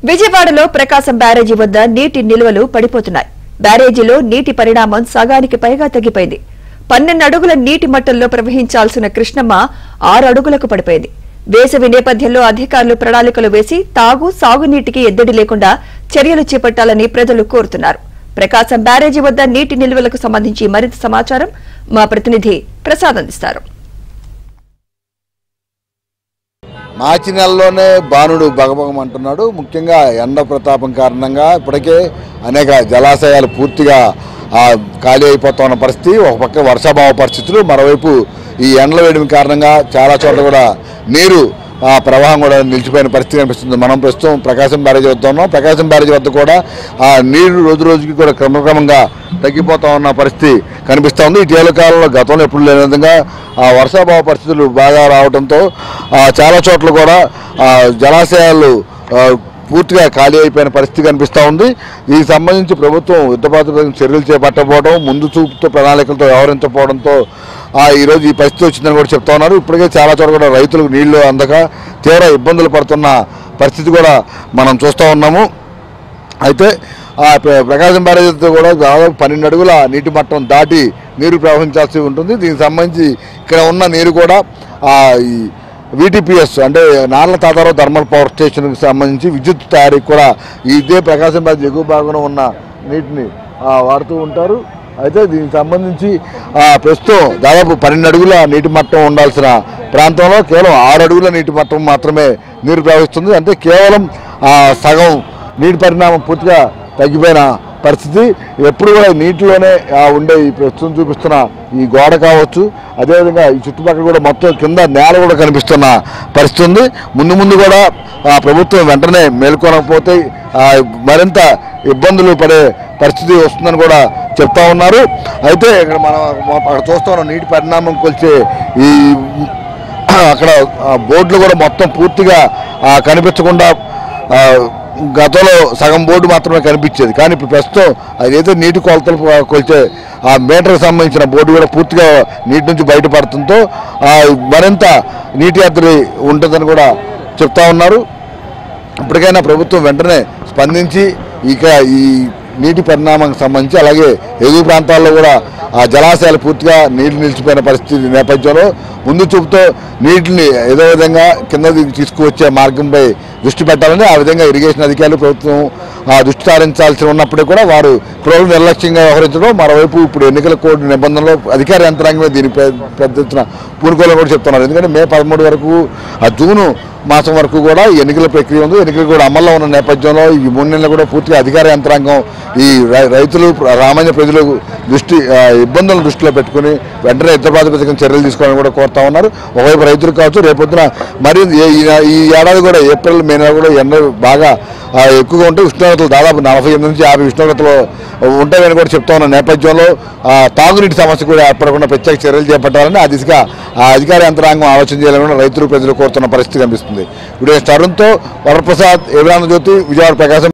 విజయవాడలో ప్రకాశం బ్యారేజీ వద్ద నీటి నిల్వలు పడిపోతున్నాయి. బ్యారేజీలో నీటి పరిమాణం సగానికి పైగా తగ్గిపోయింది. 12 అడుగుల నీటి మట్టంలో ప్రవహించాల్సిన కృష్ణమ్మ 6 అడుగులకు పడిపోయింది. వేసవి నేపథ్యంలో అధికారులు ప్రణాళికలు వేసి సాగునీటికి ఎద్దడి లేకుండా చర్యలు చేపట్టాలని ప్రజలు కోరుతున్నారు. ప్రకాశం బ్యారేజీ వద్ద నీటి నిల్వలకు సంబంధించి మరింత సమాచారం మా ప్రతినిధి ప్రసాద్ అందిస్తారు. మార్చి నెలలోనే బాణుడు బగబగమంటున్నాడు. ముఖ్యంగా ఎండ ప్రతాపం కారణంగా ఇప్పటికే అనేక జలాశయాలు పూర్తిగా ఖాళీ అయిపోతున్న పరిస్థితి. ఒక పక్క వర్షాభావ పరిస్థితులు, మరోవైపు ఈ ఎండల వేడిమి కారణంగా చాలా చోట్ల కూడా నీరు ప్రవాహం కూడా నిలిచిపోయిన పరిస్థితి కనిపిస్తుంది. మనం ప్రస్తుతం ప్రకాశం బ్యారేజీ వద్ద ఉన్నాం. ప్రకాశం బ్యారేజీ వద్ద కూడా నీరు రోజు రోజుకి కూడా క్రమక్రమంగా తగ్గిపోతా ఉన్న పరిస్థితి కనిపిస్తూ ఉంది. ఇటీవల కాలంలో గతంలో ఎప్పుడు లేని విధంగా వర్షాభావ పరిస్థితులు బాగా రావడంతో చాలా చోట్ల కూడా జలాశయాలు పూర్తిగా ఖాళీ అయిపోయిన పరిస్థితి కనిపిస్తూ ఉంది. దీనికి సంబంధించి ప్రభుత్వం యుద్ధపాత చర్యలు చేపట్టకపోవడం, ముందు చూపుతో ప్రణాళికలతో వ్యవహరించకపోవడంతో ఈరోజు ఈ పరిస్థితి వచ్చిందని కూడా చెప్తా ఉన్నారు. ఇప్పటికే చాలా చోట్ల కూడా రైతులకు నీళ్లు అందక తీవ్ర ఇబ్బందులు పడుతున్న పరిస్థితి కూడా మనం చూస్తూ ఉన్నాము. అయితే ప్రకాశం బ్యారేజీతో కూడా దాదాపు 12 అడుగుల నీటి మట్టం దాటి నీరు ప్రవహించాల్సి ఉంటుంది. దీనికి సంబంధించి ఇక్కడ ఉన్న నీరు కూడా ఈ VTPS అంటే నార్ల తాతారావు థర్మల్ పవర్ స్టేషన్కి సంబంధించి విద్యుత్ తయారీకి కూడా ఇదే ప్రకాశం బ్యారేజీ ఎగువ భాగంలో ఉన్న నీటిని వాడుతూ ఉంటారు. అయితే దీనికి సంబంధించి ప్రస్తుతం దాదాపు 12 అడుగుల నీటి మట్టం ఉండాల్సిన ప్రాంతంలో కేవలం 6 అడుగుల నీటి మట్టం మాత్రమే నీరు ప్రవహిస్తుంది. అంటే కేవలం సగం నీటి పరిమాణం పూర్తిగా తగ్గిపోయిన పరిస్థితి. ఎప్పుడు కూడా నీటిలోనే ఉండే ఈ ప్రస్తుతం చూపిస్తున్న ఈ గోడ కావచ్చు, అదేవిధంగా ఈ చుట్టుపక్కల కూడా మొత్తం కింద నేల కూడా కనిపిస్తున్న పరిస్థితి ఉంది. ముందు కూడా ప్రభుత్వం వెంటనే మేల్కొనకపోతే మరింత ఇబ్బందులు పడే పరిస్థితి వస్తుందని కూడా చెప్తా ఉన్నారు. అయితే ఇక్కడ మనం అక్కడ చూస్తా ఉన్నాం నీటి పరిణామం కొలిచే ఈ అక్కడ బోర్డులు కూడా మొత్తం పూర్తిగా కనిపించకుండా గతంలో సగం బోర్డు మాత్రమే కనిపించేది. కానీ ఇప్పుడు ప్రస్తుతం అదైతే నీటి కొలతలు కొలిచే ఆ మీటర్కి సంబంధించిన బోర్డు కూడా పూర్తిగా నీటి నుంచి బయటపడుతుందో మరింత నీటి ఎద్దడి ఉంటుందని కూడా చెప్తా ఉన్నారు. ఇప్పటికైనా ప్రభుత్వం వెంటనే స్పందించి ఇక ఈ నీటి పరిణామానికి సంబంధించి అలాగే ఎగువ ప్రాంతాల్లో కూడా జలాశయాలు పూర్తిగా నీళ్లు నిలిచిపోయిన పరిస్థితి నేపథ్యంలో ముందు చూపుతో నీటిని ఏదో విధంగా కింద తీసుకువచ్చే మార్గంపై దృష్టి పెట్టాలని ఆ విధంగా ఇరిగేషన్ అధికారులు ప్రభుత్వం దృష్టి సారించాల్సి ఉన్నప్పటికీ కూడా వారు ఇప్పుడు నిర్లక్ష్యంగా వ్యవహరించడం, మరోవైపు ఇప్పుడు ఎన్నికల కోడ్ నిబంధనలో అధికార యంత్రాంగమే దీని పెద్ద ఎత్తున పూనుకోవాలని కూడా చెప్తున్నారు. ఎందుకంటే మే 13 వరకు జూను మాసం వరకు కూడా ఈ ఎన్నికల ప్రక్రియ ఉంది. ఎన్నికలు కూడా అమల్లో ఉన్న నేపథ్యంలో ఈ 3 నెలలు కూడా పూర్తిగా అధికార యంత్రాంగం ఈ రైతులు సామాన్య ప్రజలు ఇబ్బందులను దృష్టిలో పెట్టుకుని వెంటనే యుద్ధ ప్రాతిపదికన చర్యలు తీసుకోవాలని కూడా కోరుతా ఉన్నారు. ఒకవైపు రైతులు కావచ్చు, రేపొద్దున మరి ఈ ఏడాది కూడా ఏప్రిల్ మే నెల కూడా ఎండ బాగా ఎక్కువగా ఉంటే ఉష్ణోగ్రతలు దాదాపు 48 నుంచి 50 ఉష్ణోగ్రతలు ఉంటాయని కూడా చెప్తా ఉన్న నేపథ్యంలో తాగునీటి సమస్య కూడా ఏర్పడకుండా ప్రత్యేక చర్యలు చేపట్టాలని ఆ దిశగా అధికార యంత్రాంగం ఆలోచన చేయాలని రైతులు ప్రజలు కోరుతున్న పరిస్థితి కనిపిస్తుంది. వీడియో తరుణ్తో వరప్రసాద్, ఏవిరాంధ్రజ్యోతి, విజయవాడ ప్రకాశం.